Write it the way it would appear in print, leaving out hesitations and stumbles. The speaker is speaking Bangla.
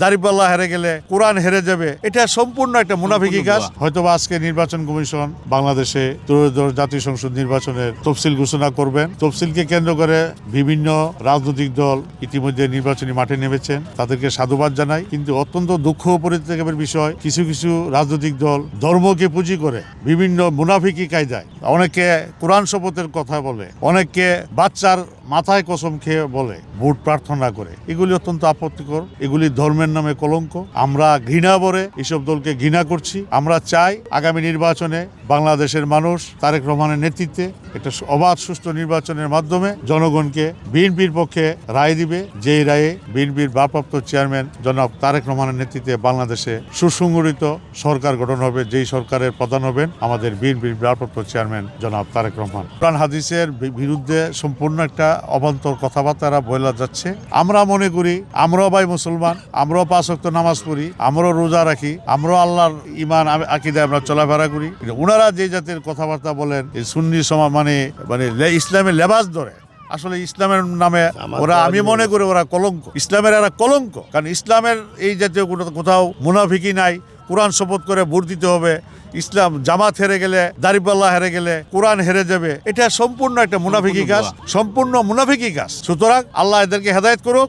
দাড়িপাল্লা হেরে গেলে কোরআন হেরে যাবে, এটা সম্পূর্ণ একটা মুনাফিকি কাজ। হয়তো আজকে নির্বাচন কমিশন বাংলাদেশে ত্রয়োদশ জাতীয় সংসদ নির্বাচনের তফসিল ঘোষণা করবেন। তফসিলকে কেন্দ্র করে বিভিন্ন রাজনৈতিক দল ইতিমধ্যে নির্বাচনী মাঠে নেমেছেন, তাদেরকে সাধুবাদ জানাই। কিন্তু অত্যন্ত দুঃখ পরিতাপের বিষয়, কিছু কিছু রাজনৈতিক দল ধর্মকে পুঁজি করে বিভিন্ন মুনাফিকি কায়দায় অনেকে কোরআন শপথের কথা বলে, অনেকে বাচ্চার মাথায় কসম খেয়ে বলে, ভোট প্রার্থনা করে। এগুলি অত্যন্ত আপত্তিকর, এগুলি ধর্মের নামে কলঙ্ক। আমরা ঘৃণা ভরে এসব দলকে ঘৃণা করছি। আমরা চাই আগামী নির্বাচনে বাংলাদেশের মানুষ তারেক রহমানের নেতৃত্বে একটা অবাধ সুষ্ঠু নির্বাচনের মাধ্যমে জনগণকে বিএনপির পক্ষে রায় দিবে, যেই রায়ে বিএনপির ভারপ্রাপ্ত চেয়ারম্যান জনাব তারেক রহমানের নেতৃত্বে বাংলাদেশে সুসংগঠিত সরকার গঠন হবে, যেই সরকারের প্রধান হবেন আমাদের বিএনপির ভারপ্রাপ্ত চেয়ারম্যান জনাব তারেক রহমান। কোরআন হাদিসের বিরুদ্ধে সম্পূর্ণ একটা অবান্তর কথাবার্তা বলা যাচ্ছে। আমরা মনে করি আমরাও ভাই মুসলমান, আমরাও 5 ওয়াক্ত নামাজ পড়ি, আমরাও রোজা রাখি, আমরাও আল্লাহর ঈমান আকীদায় আমরা চলাফেরা করি। ওনারা যে জাতের কথাবার্তা বলেন, এই সুন্নি সমাজ মানে ইসলামের লেবাস ধরে, আসলে ইসলামের নামে ওরা, আমি মনে করি ওরা কলঙ্ক, ইসলামের এরা কলঙ্ক। কারণ ইসলামের এই জাতীয় কোথাও মুনাফিকি নাই। কোরআন শপথ করে ভোট দিতে হবে, ইসলাম জামাত হেরে গেলে, দাড়িপাল্লা হেরে গেলে কোরআন হেরে যাবে, এটা সম্পূর্ণ একটা মুনাফিকি কাজ, সম্পূর্ণ মুনাফিকি কাজ। সুতরাং আল্লাহ এদেরকে হেদায়েত করুক।